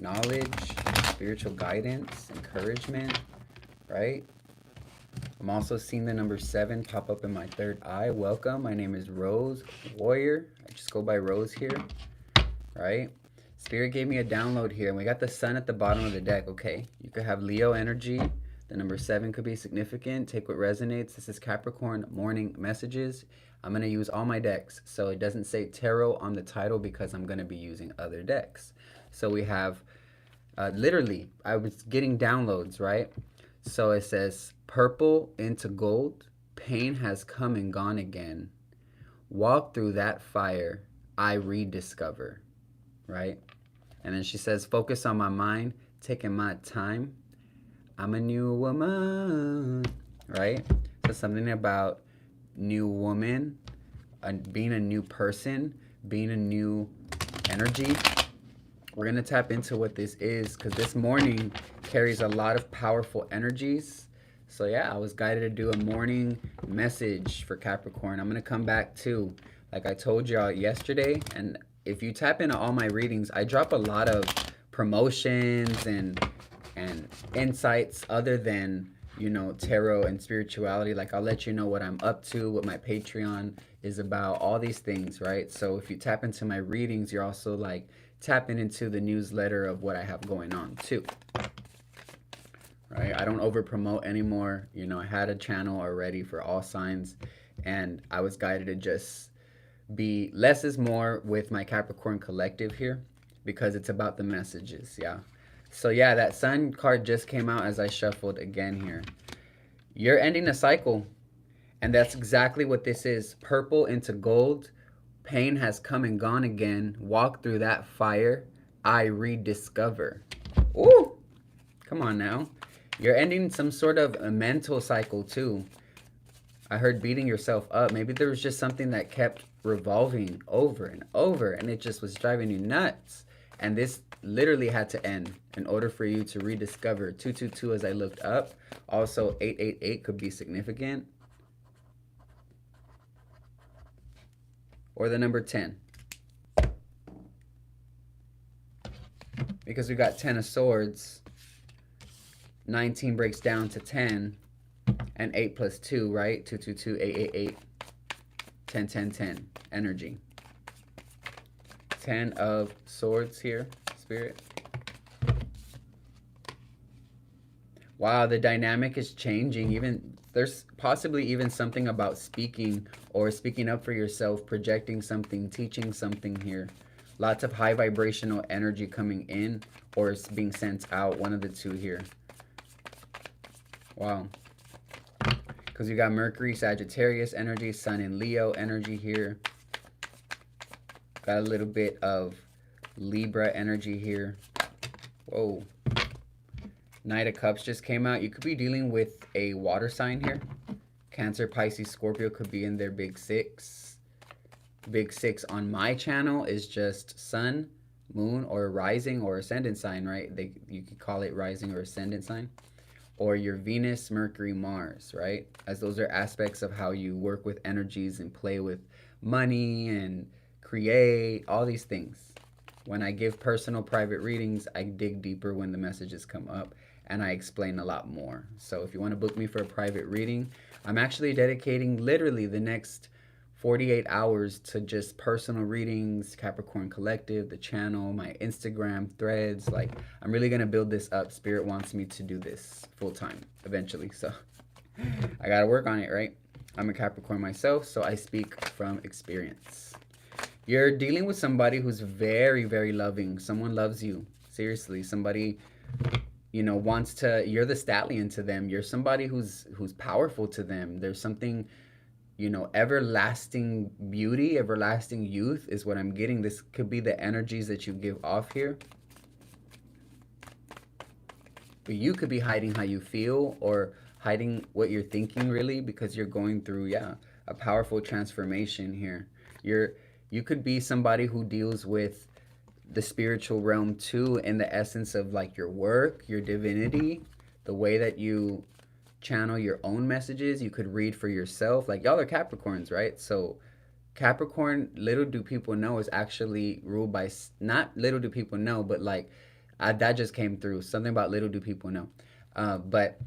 knowledge, spiritual guidance, encouragement, right? I'm also seeing the number 7 pop up in my third eye. Welcome. My name is Rose Warrior. I just go by Rose here, right? Spirit gave me a download here, and we got the sun at the bottom of the deck. Okay, you could have Leo energy. The number 7 could be significant. Take what resonates. This is Capricorn morning messages. I'm going to use all my decks. So it doesn't say tarot on the title because I'm going to be using other decks. So we have, literally, I was getting downloads, right? So it says, purple into gold. Pain has come and gone again. Walk through that fire. I rediscover, right? And then she says, focus on my mind, taking my time. I'm a new woman, right? So something about new woman, being a new person, being a new energy. We're going to tap into what this is because this morning carries a lot of powerful energies. So yeah, I was guided to do a morning message for Capricorn. I'm going to come back too, like I told y'all yesterday. And if you tap into all my readings, I drop a lot of promotions and insights other than, you know, tarot and spirituality. Like I'll let you know what I'm up to, what my Patreon is about, all these things, right? So if you tap into my readings, you're also like tapping into the newsletter of what I have going on too, right? I don't over promote anymore. You know, I had a channel already for all signs, and I was guided to just be less is more with my Capricorn collective here because it's about the messages. Yeah. So yeah, that sun card just came out as I shuffled again here. You're ending a cycle, and that's exactly what this is. Purple into gold. Pain has come and gone again. Walk through that fire. I rediscover. Ooh, come on now. You're ending some sort of a mental cycle too. I heard beating yourself up. Maybe there was just something that kept revolving over and over, and it just was driving you nuts. And this literally had to end in order for you to rediscover. 222 as I looked up. Also 888 could be significant. Or the number 10. Because we got 10 of swords. 19 breaks down to 10. And 8 plus 2, right? 222, 888. 10, 10, 10. Energy. 10 of swords here, Spirit. Wow, the dynamic is changing. Even there's possibly even something about speaking or speaking up for yourself, projecting something, teaching something here. Lots of high vibrational energy coming in or it's being sent out, one of the two here. Wow. Because you got Mercury, Sagittarius energy, Sun and Leo energy here. Got a little bit of Libra energy here. Whoa. Knight of Cups just came out. You could be dealing with a water sign here. Cancer, Pisces, Scorpio could be in their big 6. Big 6 on my channel is just Sun, Moon, or rising or ascendant sign, right? You could call it rising or ascendant sign. Or your Venus, Mercury, Mars, right? As those are aspects of how you work with energies and play with money and create, all these things. When I give personal private readings, I dig deeper when the messages come up and I explain a lot more. So if you want to book me for a private reading, I'm actually dedicating literally the next 48 hours to just personal readings, Capricorn Collective, the channel, my Instagram threads. Like, I'm really going to build this up. Spirit wants me to do this full time eventually. So I got to work on it, right? I'm a Capricorn myself, so I speak from experience. You're dealing with somebody who's very, very loving. Someone loves you. Seriously, somebody, you know, wants to, you're the stallion to them. You're somebody who's powerful to them. There's something, you know, everlasting beauty, everlasting youth is what I'm getting. This could be the energies that you give off here. But you could be hiding how you feel or hiding what you're thinking really because you're going through, yeah, a powerful transformation here. You could be somebody who deals with the spiritual realm too in the essence of like your work, your divinity, the way that you channel your own messages. You could read for yourself. Like, y'all are Capricorns, right? So Capricorn, little do people know, is actually ruled by, not little do people know, but like That just came through. Something about little do people know. But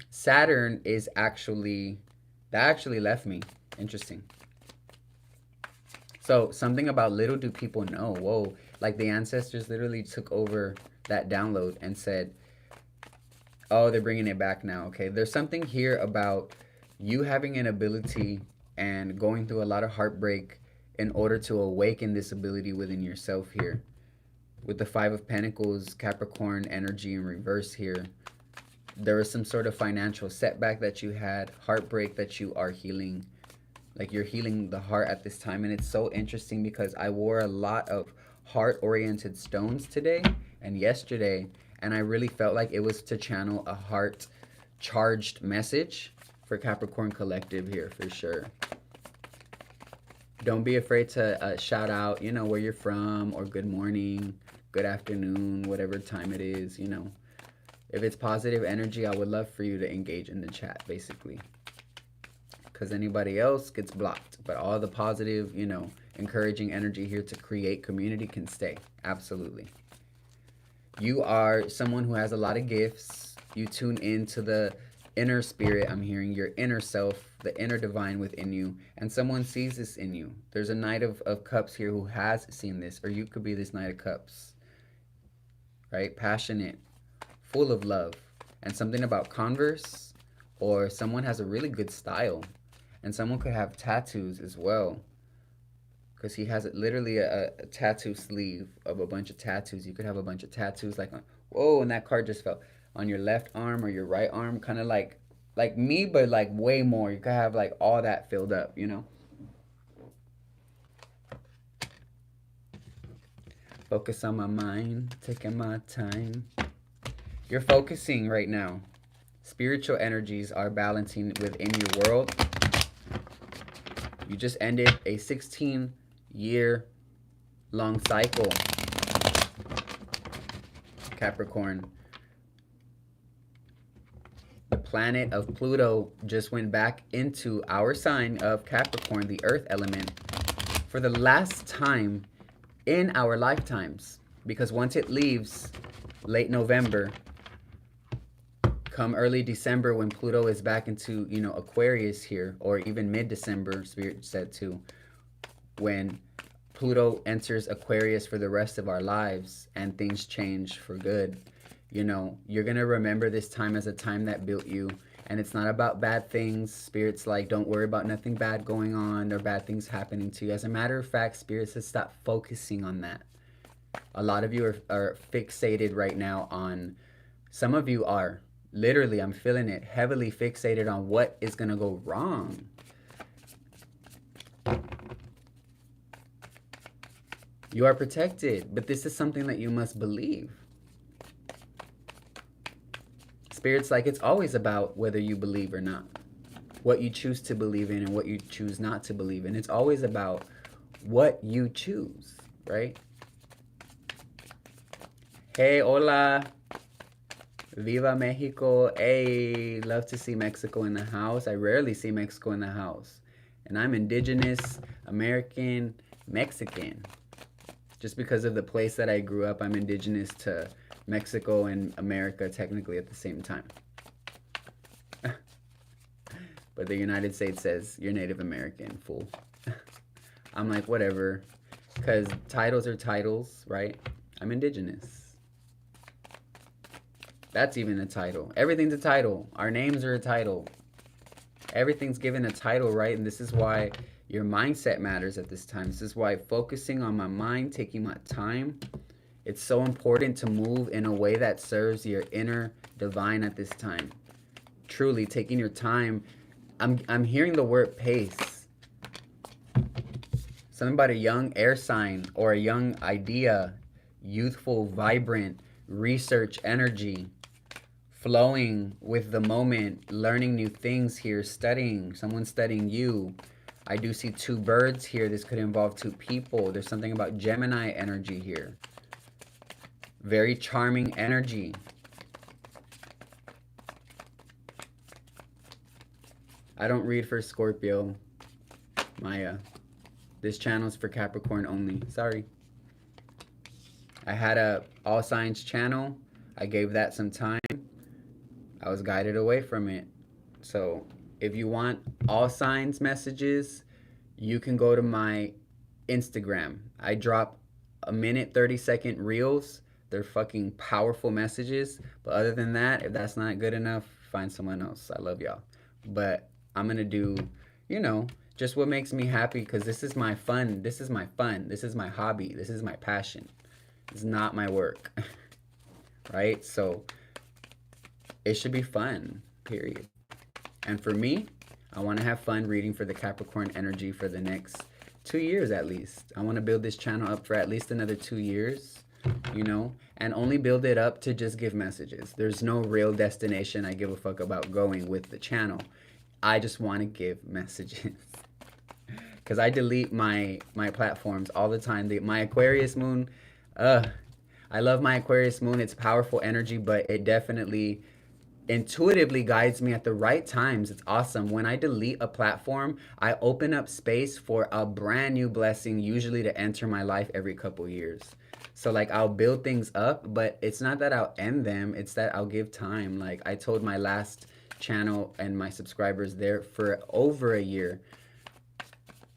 Saturn is actually, that actually left me. Interesting. So something about little do people know. Whoa. Like the ancestors literally took over that download and said, oh, they're bringing it back now. Okay. There's something here about you having an ability and going through a lot of heartbreak in order to awaken this ability within yourself here. With the Five of Pentacles, Capricorn energy in reverse here. There was some sort of financial setback that you had, heartbreak that you are healing. Like you're healing the heart at this time. And it's so interesting because I wore a lot of heart-oriented stones today and yesterday. And I really felt like it was to channel a heart-charged message for Capricorn Collective here for sure. Don't be afraid to shout out, you know, where you're from, or good morning, good afternoon, whatever time it is, you know. If it's positive energy, I would love for you to engage in the chat, basically. Because anybody else gets blocked. But all the positive, you know, encouraging energy here to create community can stay. Absolutely. You are someone who has a lot of gifts. You tune into the inner spirit. I'm hearing your inner self, the inner divine within you. And someone sees this in you. There's a Knight of Cups here who has seen this. Or you could be this Knight of Cups. Right? Passionate. Full of love. And something about Converse. Or someone has a really good style. And someone could have tattoos as well. Because he has literally a tattoo sleeve of a bunch of tattoos. You could have a bunch of tattoos like, whoa, and that card just fell on your left arm or your right arm. Kind of like me, but like way more. You could have like all that filled up, you know? Focus on my mind, taking my time. You're focusing right now. Spiritual energies are balancing within your world. You just ended a 16-year-long cycle, Capricorn. The planet of Pluto just went back into our sign of Capricorn, the earth element, for the last time in our lifetimes. Because once it leaves late November, come early December when Pluto is back into, you know, Aquarius here, or even mid-December, Spirit said too, when Pluto enters Aquarius for the rest of our lives and things change for good. You know, you're going to remember this time as a time that built you. And it's not about bad things. Spirit's like, don't worry about nothing bad going on or bad things happening to you. As a matter of fact, Spirit says stop focusing on that. A lot of you are fixated right now on, some of you are, literally, I'm feeling it, heavily fixated on what is going to go wrong. You are protected, but this is something that you must believe. Spirit's like, it's always about whether you believe or not. What you choose to believe in and what you choose not to believe in. It's always about what you choose, right? Hey, hola. Viva Mexico. Hey, love to see Mexico in the house. I rarely see Mexico in the house. And I'm indigenous, American, Mexican. Just because of the place that I grew up, I'm indigenous to Mexico and America technically at the same time. But the United States says, you're Native American, fool. I'm like, whatever. Because titles are titles, right? I'm indigenous. That's even a title. Everything's a title. Our names are a title. Everything's given a title, right? And this is why your mindset matters at this time. This is why focusing on my mind, taking my time, it's so important to move in a way that serves your inner divine at this time. Truly, taking your time. I'm hearing the word pace. Something about a young air sign or a young idea, youthful, vibrant, research energy. Flowing with the moment, learning new things here, studying, someone studying you. I do see two birds here. This could involve two people. There's something about Gemini energy here. Very charming energy. I don't read for Scorpio, Maya. This channel's for Capricorn only. Sorry. I had a all signs channel. I gave that some time. I was guided away from it. So if you want all signs messages, you can go to my Instagram. I drop a minute 30-second reels. They're fucking powerful messages. But other than that, if that's not good enough, find someone else. I love y'all. But I'm gonna do, you know, just what makes me happy, because this is my fun. This is my fun. This is my hobby. This is my passion. It's not my work. Right? So it should be fun, period. And for me, I want to have fun reading for the Capricorn energy for the next 2 years at least. I want to build this channel up for at least another 2 years, you know, and only build it up to just give messages. There's no real destination I give a fuck about going with the channel. I just want to give messages. Because I delete my platforms all the time. My Aquarius moon, I love my Aquarius moon. It's powerful energy, but it definitely intuitively guides me at the right times. It's awesome. When I delete a platform, I open up space for a brand new blessing, usually to enter my life every couple years. So like I'll build things up, but it's not that I'll end them. It's that I'll give time. Like I told my last channel and my subscribers there for over a year,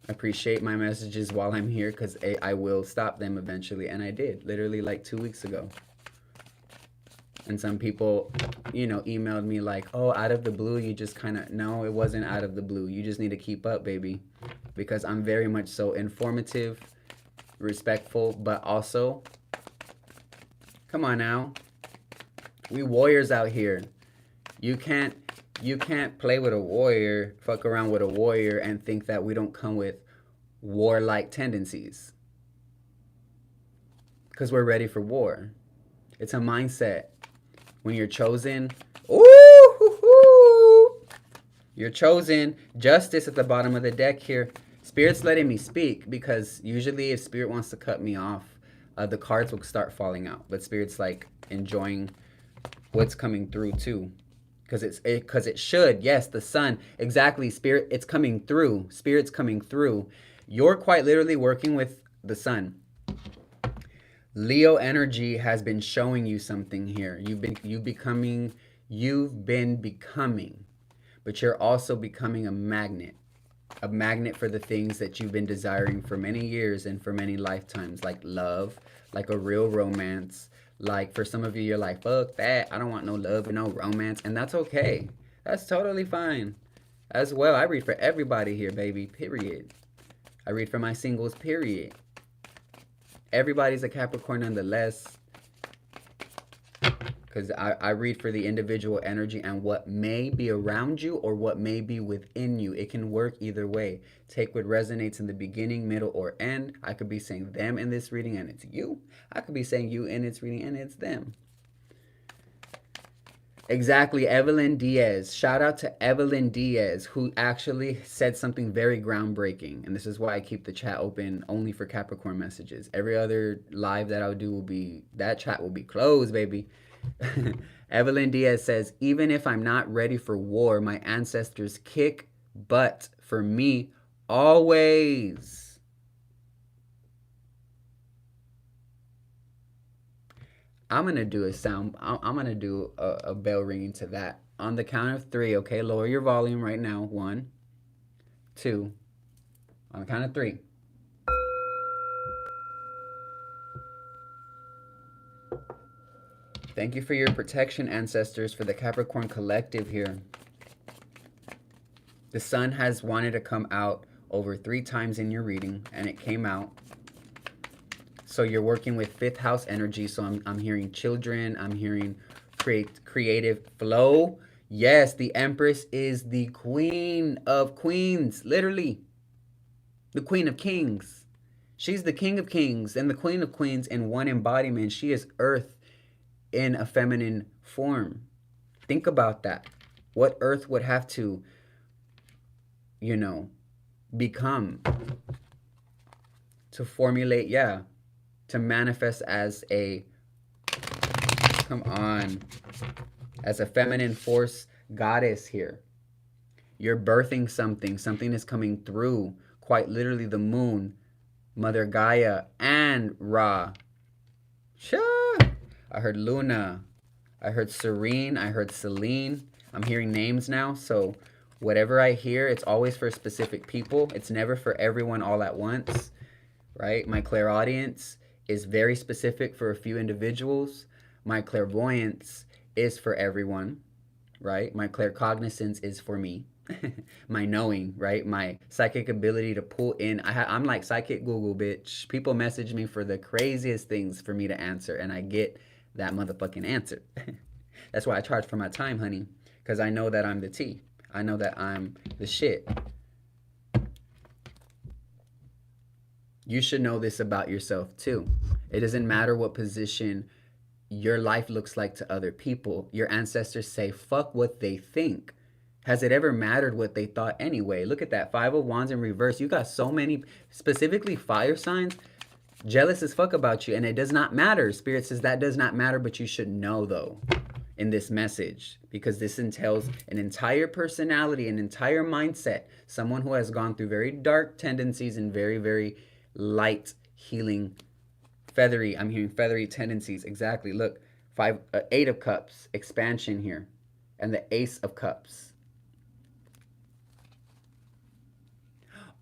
appreciate my messages while I'm here, because I will stop them eventually. And I did, literally like 2 weeks ago. And some people, you know, emailed me like, oh, out of the blue, you just kind of, no, it wasn't out of the blue. You just need to keep up, baby. Because I'm very much so informative, respectful, but also, come on now. We warriors out here. You can't play with a warrior, fuck around with a warrior, and think that we don't come with warlike tendencies. Because we're ready for war. It's a mindset. When you're chosen, ooh, you're chosen. Justice at the bottom of the deck here. Spirit's letting me speak, because usually if Spirit wants to cut me off, the cards will start falling out. But Spirit's like enjoying what's coming through too. Because it should. Yes, the sun. Exactly, Spirit. It's coming through. Spirit's coming through. You're quite literally working with the sun. Leo energy has been showing you something here. You've been becoming, but you're also becoming a magnet for the things that you've been desiring for many years and for many lifetimes, like love, like a real romance. Like for some of you, you're like, fuck that. I don't want no love and no romance. And that's okay. That's totally fine as well. I read for everybody here, baby, period. I read for my singles, period. Everybody's a Capricorn nonetheless, because I read for the individual energy and what may be around you or what may be within you. It can work either way. Take what resonates in the beginning, middle, or end. I could be saying them in this reading and it's you. I could be saying you in its reading and it's them. Exactly, Evelyn Diaz. Shout out to Evelyn Diaz, who actually said something very groundbreaking. And this is why I keep the chat open only for Capricorn messages. Every other live that I'll do will be, that chat will be closed, baby. Evelyn Diaz says, even if I'm not ready for war, my ancestors kick butt for me always. I'm going to do a sound. I'm going to do a bell ringing to that. On the count of 3, okay? Lower your volume right now. 1, 2. On the count of 3. Thank you for your protection, ancestors, for the Capricorn collective here. The sun has wanted to come out over 3 times in your reading, and it came out. So you're working with 5th house energy. So I'm hearing children. I'm hearing creative flow. Yes, the Empress is the queen of queens, literally. The queen of kings. She's the king of kings and the queen of queens in one embodiment. She is earth in a feminine form. Think about that. What earth would have to, you know, become to formulate, to manifest as a, come on, as a feminine force goddess here. You're birthing something. Something is coming through. Quite literally the moon, Mother Gaia, and Ra. I heard Luna. I heard Serene. I heard Celine. I'm hearing names now. So whatever I hear, it's always for specific people. It's never for everyone all at once, right? My clairaudience is very specific for a few individuals. My clairvoyance is for everyone, right? My claircognizance is for me. My knowing, right? My psychic ability to pull in. I'm like psychic Google, bitch. People message me for the craziest things for me to answer, and I get that motherfucking answer. That's why I charge for my time, honey, because I know that I'm the T. I know that I'm the shit. You should know this about yourself too. It doesn't matter what position your life looks like to other people. Your ancestors say, fuck what they think. Has it ever mattered what they thought anyway? Look at that. 5 of Wands in reverse. You got so many, specifically fire signs, jealous as fuck about you. And it does not matter. Spirit says that does not matter, but you should know though in this message, because this entails an entire personality, an entire mindset. Someone who has gone through very dark tendencies and very, very light healing, feathery. I'm hearing feathery tendencies. Exactly. Look, 8 of Cups, expansion here, and the Ace of Cups.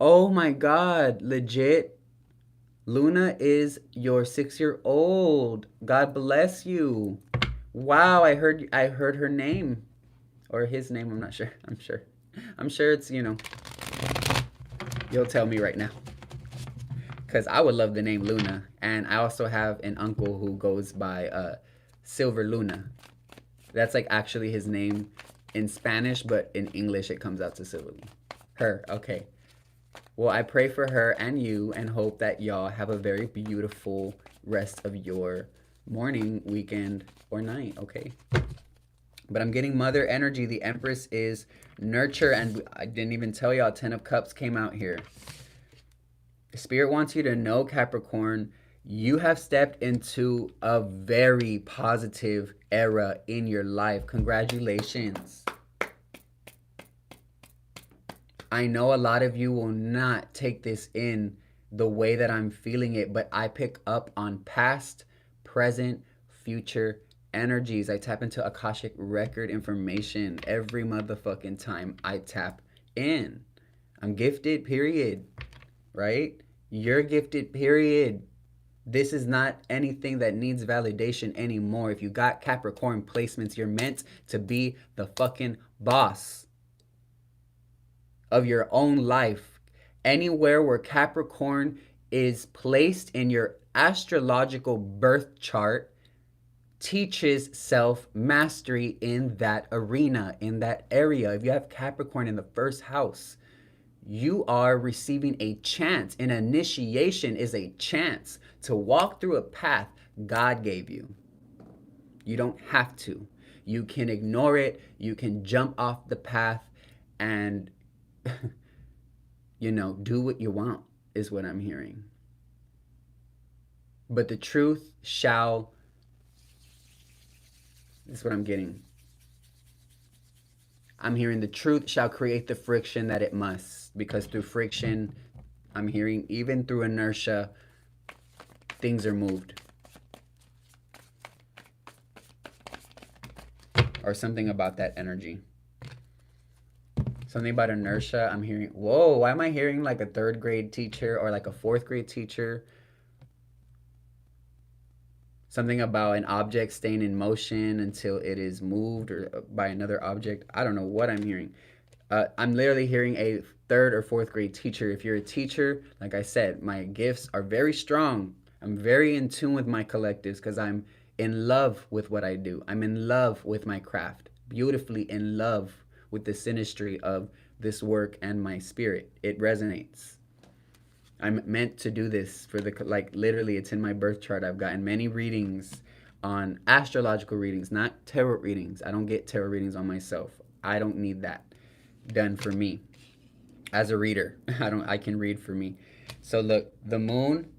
Oh my God, legit. Luna is your 6-year-old. God bless you. Wow, I heard her name or his name. I'm not sure. I'm sure it's, you know. You'll tell me right now. Cuz I would love the name Luna, and I also have an uncle who goes by Silver Luna. That's like actually his name in Spanish, but in English it comes out to Silver Luna. Her, okay. Well, I pray for her and you and hope that y'all have a very beautiful rest of your morning, weekend, or night, okay? But I'm getting mother energy. The Empress is nurture, and I didn't even tell y'all 10 of Cups came out here. Spirit wants you to know, Capricorn, you have stepped into a very positive era in your life. Congratulations. I know a lot of you will not take this in the way that I'm feeling it, but I pick up on past, present, future energies. I tap into Akashic record information every motherfucking time I tap in. I'm gifted, period. Right? You're gifted, period. This is not anything that needs validation anymore. If you got Capricorn placements, you're meant to be the fucking boss of your own life. Anywhere where Capricorn is placed in your astrological birth chart teaches self-mastery in that arena, in that area. If you have Capricorn in the first house, you are receiving a chance. An initiation is a chance to walk through a path God gave you. You don't have to. You can ignore it. You can jump off the path and you know, do what you want, is what I'm hearing. But the truth shall, this is what I'm getting. I'm hearing the truth shall create the friction that it must, because through friction, I'm hearing even through inertia, things are moved. Or something about that energy. Something about inertia. I'm hearing, whoa, why am I hearing like a 3rd grade teacher or like a 4th grade teacher? Something about an object staying in motion until it is moved or by another object. I don't know what I'm hearing. I'm literally hearing a 3rd or 4th grade teacher. If you're a teacher, like I said, my gifts are very strong. I'm very in tune with my collectives because I'm in love with what I do. I'm in love with my craft. Beautifully in love with the synastry of this work and my spirit. It resonates. I'm meant to do this for the, like literally it's in my birth chart. I've gotten many readings on astrological readings, not tarot readings. I don't get tarot readings on myself. I don't need that done for me. As a reader, I can read for me. So look, the moon,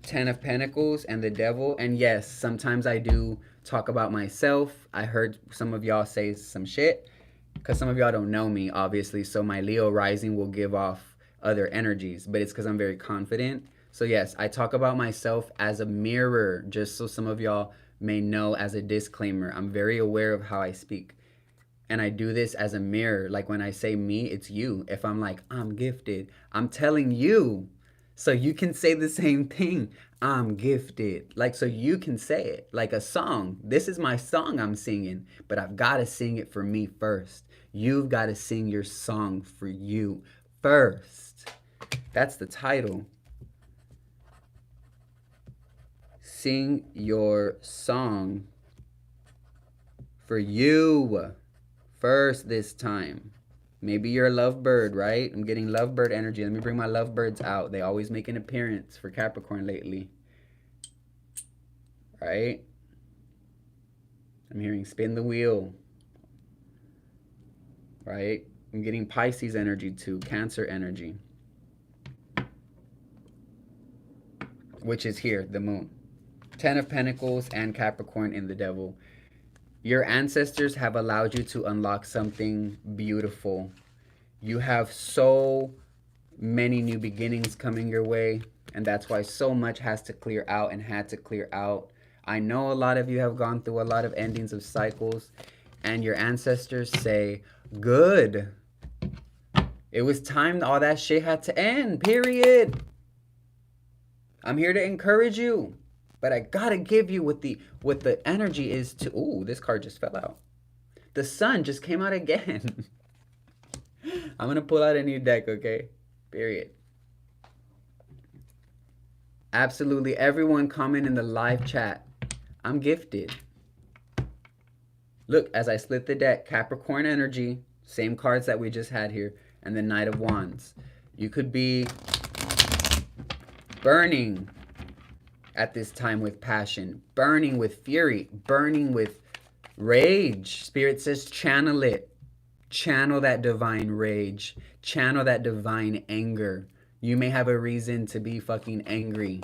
10 of Pentacles, and the devil. And yes, sometimes I do talk about myself. I heard some of y'all say some shit because some of y'all don't know me, obviously. So my Leo rising will give off other energies, but it's because I'm very confident. So yes, I talk about myself as a mirror, just so some of y'all may know as a disclaimer. I'm very aware of how I speak. And I do this as a mirror. Like when I say me, it's you. If I'm like, I'm gifted, I'm telling you. So you can say the same thing. I'm gifted. Like, so you can say it like a song. This is my song I'm singing, but I've got to sing it for me first. You've got to sing your song for you first. That's the title. Sing your song for you first this time. Maybe you're a lovebird, right? I'm getting lovebird energy. Let me bring my lovebirds out. They always make an appearance for Capricorn lately. Right? I'm hearing spin the wheel. Right? I'm getting Pisces energy too, Cancer energy. Which is here, the moon. 10 of Pentacles and Capricorn in the devil. Your ancestors have allowed you to unlock something beautiful. You have so many new beginnings coming your way, and that's why so much has to clear out and had to clear out. I know a lot of you have gone through a lot of endings of cycles, and your ancestors say, good. It was time all that shit had to end, period. I'm here to encourage you. But I gotta give you what the energy is to. Ooh, this card just fell out. The sun just came out again. I'm gonna pull out a new deck, okay? Period. Absolutely everyone comment in the live chat. I'm gifted. Look, as I split the deck, Capricorn energy, same cards that we just had here, and the Knight of Wands. You could be burning at this time with passion, burning with fury, burning with rage. Spirit says channel it. Channel that divine rage. Channel that divine anger. You may have a reason to be fucking angry.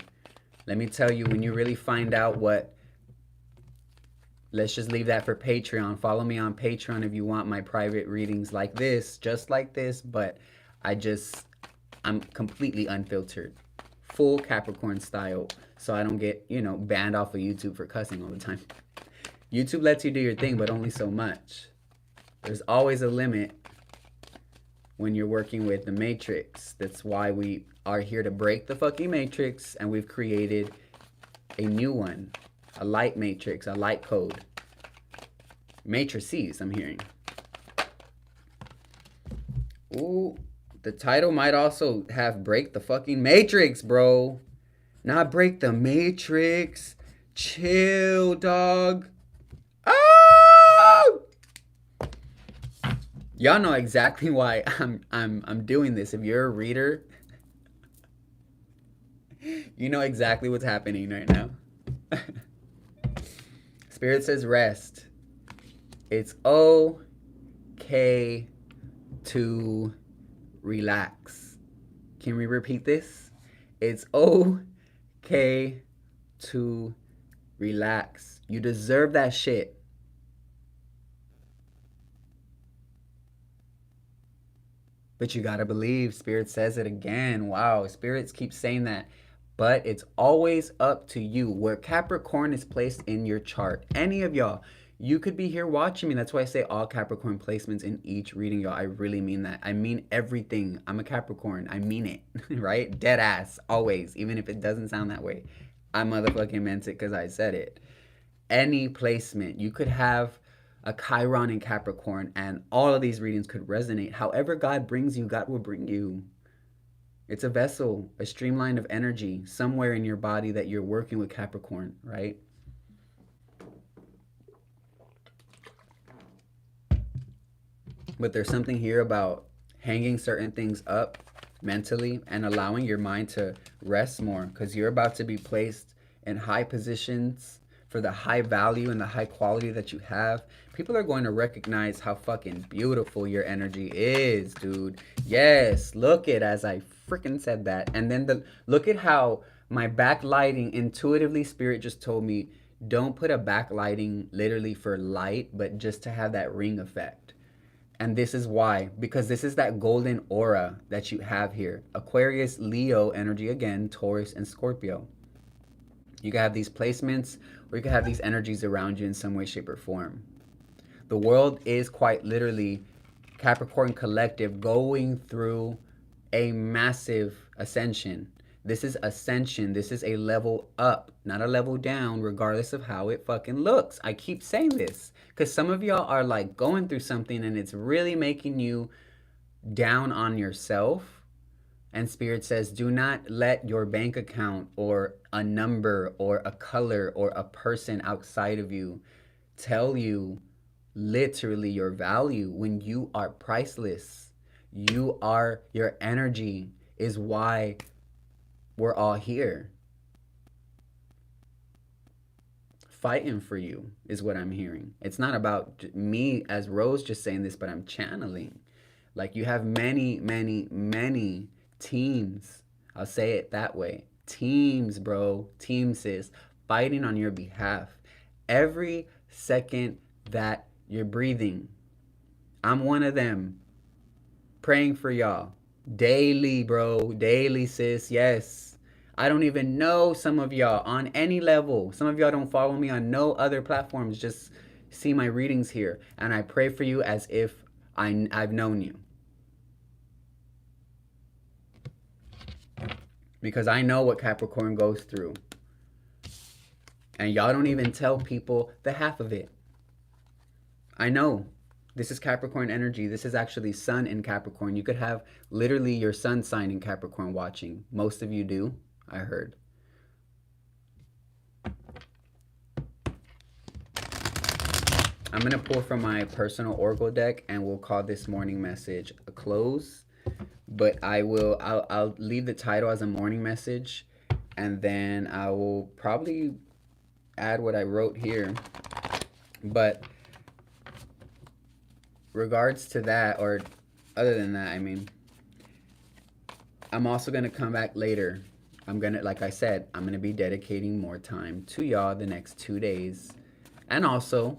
Let me tell you, when you really find out what... Let's just leave that for Patreon. Follow me on Patreon if you want my private readings like this, just like this, but I'm completely unfiltered. Full Capricorn style, so I don't get, banned off of YouTube for cussing all the time. YouTube lets you do your thing, but only so much. There's always a limit when you're working with the Matrix. That's why we are here to break the fucking Matrix, and we've created a new one. A light matrix, a light code. Matrices, I'm hearing. Ooh, the title might also have break the fucking Matrix, bro. Not break the Matrix. Chill, dog. Oh! Y'all know exactly why I'm doing this. If you're a reader, you know exactly what's happening right now. Spirit says rest. It's okay to relax. Can we repeat this? It's okay to relax. You deserve that shit. But you gotta believe. Spirit says it again. Wow, spirits keep saying that. But it's always up to you. Where Capricorn is placed in your chart. Any of y'all, you could be here watching me. That's why I say all Capricorn placements in each reading, y'all. I really mean that. I mean everything. I'm a Capricorn. I mean it, right? Dead ass, always. Even if it doesn't sound that way. I motherfucking meant it because I said it. Any placement. You could have a Chiron in Capricorn, and all of these readings could resonate. However God brings you, God will bring you. It's a vessel, a streamline of energy somewhere in your body that you're working with Capricorn, right? But there's something here about hanging certain things up mentally and allowing your mind to rest more, because you're about to be placed in high positions for the high value and the high quality that you have. People are going to recognize how fucking beautiful your energy is, dude. Yes, look it as I freaking said that. And then look at how my backlighting, intuitively, Spirit just told me, don't put a backlighting literally for light, but just to have that ring effect. And this is why, because this is that golden aura that you have here. Aquarius, Leo energy again, Taurus, and Scorpio. You can have these placements, or you can have these energies around you in some way, shape, or form. The world is quite literally Capricorn collective going through a massive ascension. This is ascension. This is a level up, not a level down, regardless of how it fucking looks. I keep saying this because some of y'all are like going through something and it's really making you down on yourself. And Spirit says, do not let your bank account or a number or a color or a person outside of you tell you literally your value when you are priceless. Your energy is why we're all here. Fighting for you is what I'm hearing. It's not about me as Rose just saying this, but I'm channeling. Like you have many, many, many teams. I'll say it that way. Teams, bro. Team sis. Fighting on your behalf. Every second that you're breathing. I'm one of them. Praying for y'all. Daily, bro. Daily, sis. Yes. I don't even know some of y'all on any level. Some of y'all don't follow me on no other platforms. Just see my readings here. And I pray for you as if I've known you. Because I know what Capricorn goes through. And y'all don't even tell people the half of it. I know. This is Capricorn energy. This is actually Sun in Capricorn. You could have literally your sun sign in Capricorn watching. Most of you do, I heard. I'm going to pull from my personal oracle deck and we'll call this morning message a close. But I'll leave the title as a morning message, and then I will probably add what I wrote here. But regards to that, or other than that, I mean, I'm also going to come back later. Like I said, I'm going to be dedicating more time to y'all the next 2 days. And also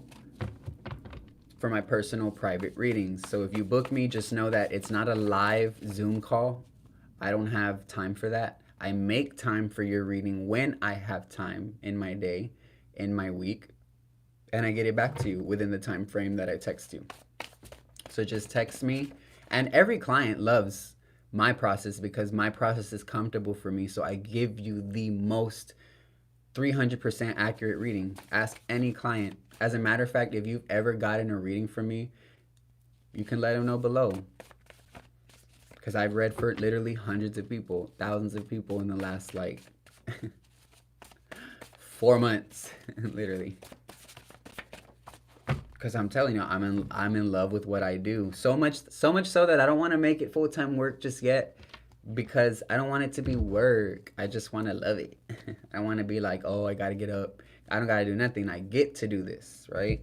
for my personal private readings. So if you book me, just know that it's not a live Zoom call. I don't have time for that. I make time for your reading when I have time in my day, in my week, and I get it back to you within the time frame that I text you. So just text me. And every client loves my process because my process is comfortable for me. So I give you the most 300% accurate reading. Ask any client. As a matter of fact, if you've ever gotten a reading from me, you can let them know below. Because I've read for literally hundreds of people, thousands of people in the last like 4 months, literally. Because I'm telling you, I'm in love with what I do. So much so that I don't want to make it full-time work just yet. Because I don't want it to be work. I just want to love it. I want to be like, oh, I got to get up. I don't got to do nothing. I get to do this, right?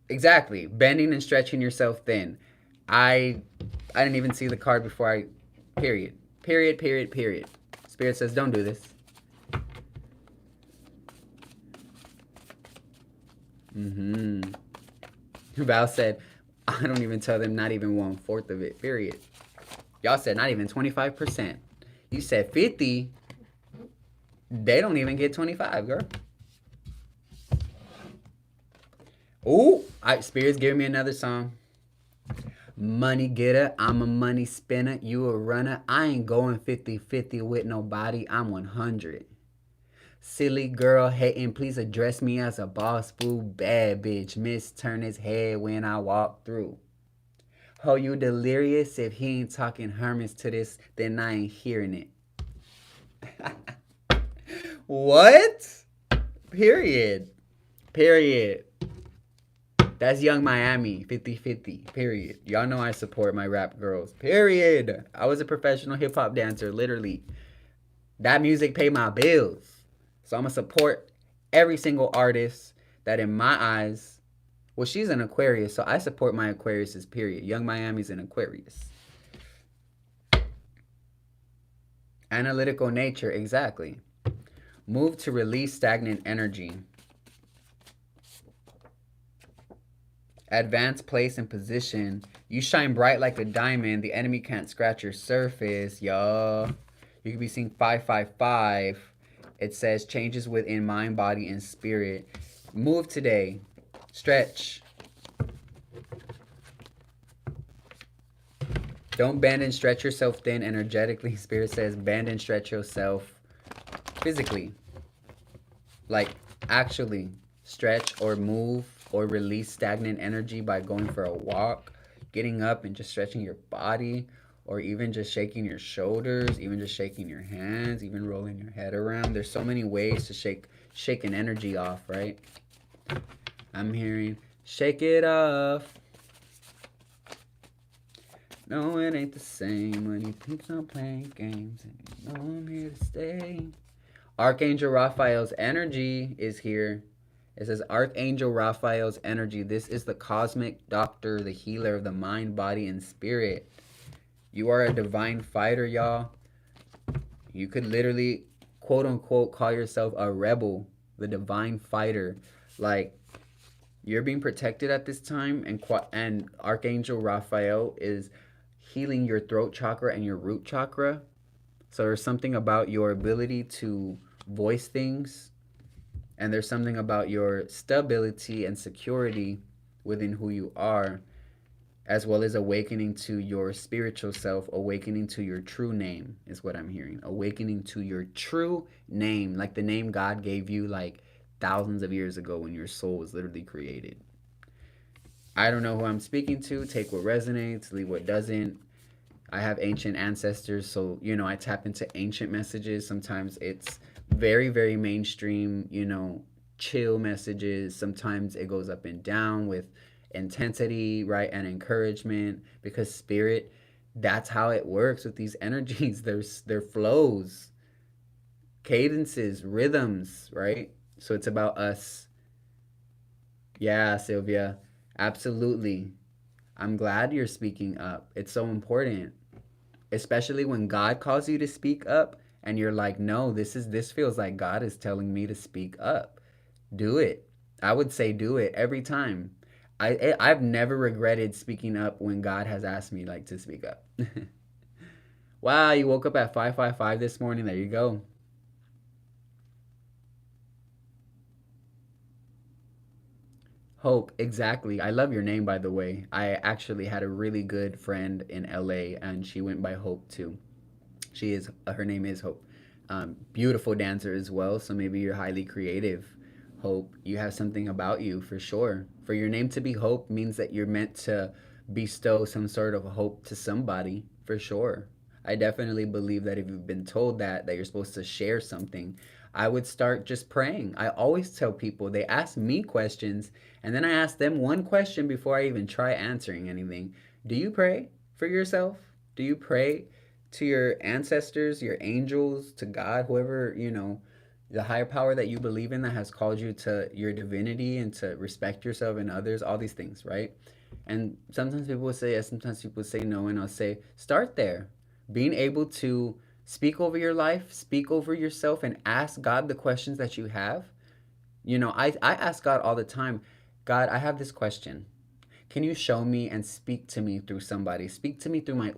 Exactly. Bending and stretching yourself thin. I didn't even see the card before I... Period. Period, period, period. Spirit says, don't do this. Val said, I don't even tell them not even 1/4 of it. Period. Y'all said not even 25%. You said 50. They don't even get 25, girl. Ooh, Spirit's giving me another song. Money getter, I'm a money spinner. You a runner. I ain't going 50-50 with nobody. I'm 100. Silly girl hating, please address me as a boss fool. Bad bitch, miss turn his head when I walk through. Ho, you delirious? If he ain't talking Hermes to this, then I ain't hearing it. What? Period. Period. That's Young Miami, 50-50. Period. Y'all know I support my rap girls. Period. I was a professional hip-hop dancer, literally. That music paid my bills. So I'm going to support every single artist that in my eyes... Well, she's an Aquarius, so I support my Aquariuses, period. Young Miami's an Aquarius. Analytical nature, exactly. Move to release stagnant energy. Advanced place and position. You shine bright like a diamond. The enemy can't scratch your surface, y'all. You could be seeing 555. It says changes within mind, body, and spirit. Move today. Stretch. Don't bend and stretch yourself thin energetically. Spirit says bend and stretch yourself physically. Like actually stretch or move or release stagnant energy by going for a walk, getting up and just stretching your body, or even just shaking your shoulders, even just shaking your hands, even rolling your head around. There's so many ways to shake an energy off, right? I'm hearing shake it off. No, it ain't the same when you keep on playing games and you know I'm here to stay. Archangel Raphael's energy is here. It says Archangel Raphael's energy. This is the cosmic doctor, the healer of the mind, body, and spirit. You are a divine fighter, y'all. You could literally, quote unquote, call yourself a rebel, the divine fighter. Like, you're being protected at this time, and Archangel Raphael is healing your throat chakra and your root chakra. So there's something about your ability to voice things, and there's something about your stability and security within who you are, as well as awakening to your spiritual self, awakening to your true name is what I'm hearing. Awakening to your true name, like the name God gave you like thousands of years ago when your soul was literally created. I don't know who I'm speaking to. Take what resonates, leave what doesn't. I have ancient ancestors, so, you know, I tap into ancient messages. Sometimes it's very, very mainstream, you know, chill messages. Sometimes it goes up and down with intensity, right, and encouragement, because spirit, that's how it works with these energies. There's flows, cadences, rhythms, right? So it's about us. Yeah, Sylvia, absolutely. I'm glad you're speaking up. It's so important, especially when God calls you to speak up and you're like, no, this feels like God is telling me to speak up. Do it. I would say do it every time. I've never regretted speaking up when God has asked me like to speak up. Wow, you woke up at 555 this morning. There you go. Hope, exactly. I love your name, by the way. I actually had a really good friend in LA, and she went by Hope too. Her name is Hope. Beautiful dancer as well. So maybe you're highly creative. Hope, you have something about you for sure. For your name to be Hope means that you're meant to bestow some sort of hope to somebody for sure. I definitely believe that if you've been told that you're supposed to share something, I would start just praying. I always tell people, they ask me questions, and then I ask them one question before I even try answering anything. Do you pray for yourself? Do you pray to your ancestors, your angels, to God, whoever, you know, the higher power that you believe in that has called you to your divinity and to respect yourself and others, all these things, right? And sometimes people will say yes, sometimes people say no, and I'll say, start there. Being able to speak over your life, speak over yourself, and ask God the questions that you have. You know, I ask God all the time, God, I have this question. Can you show me and speak to me through somebody? Speak to me through my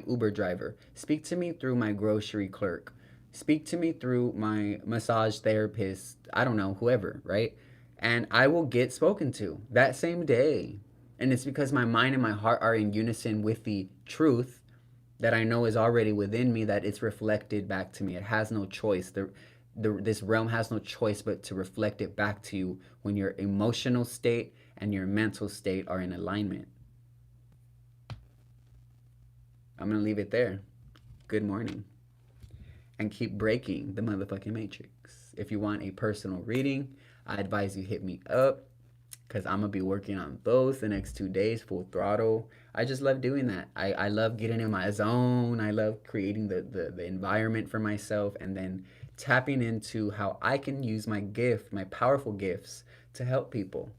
Uber driver. Speak to me through my grocery clerk. Speak to me through my massage therapist. I don't know, whoever, right? And I will get spoken to that same day. And it's because my mind and my heart are in unison with the truth that I know is already within me, that it's reflected back to me. It has no choice. This realm has no choice but to reflect it back to you when your emotional state and your mental state are in alignment. I'm going to leave it there. Good morning. And keep breaking the motherfucking matrix. If you want a personal reading, I advise you hit me up, because I'm going to be working on those the next 2 days, full throttle. I just love doing that. I love getting in my zone. I love creating the environment for myself, and then tapping into how I can use my gift, my powerful gifts, to help people.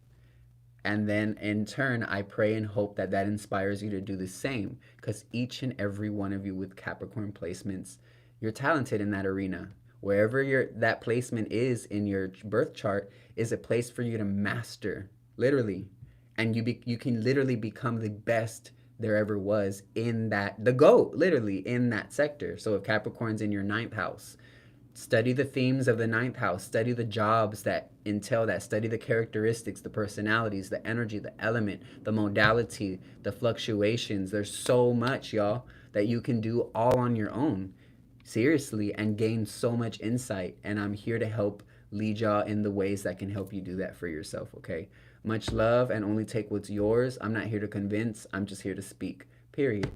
And then in turn, I pray and hope that that inspires you to do the same, because each and every one of you with Capricorn placements, you're talented in that arena. Wherever that placement is in your birth chart is a place for you to master, literally. and you can literally become the best there ever was in that, the GOAT, literally in that sector. So if Capricorn's in your ninth house, study the themes of the ninth house, study the jobs that entail that, study the characteristics, the personalities, the energy, the element, the modality, the fluctuations. There's so much, y'all, that you can do all on your own, seriously, and gain so much insight. And I'm here to help lead y'all in the ways that can help you do that for yourself, okay? Much love, and only take what's yours. I'm not here to convince, I'm just here to speak, period.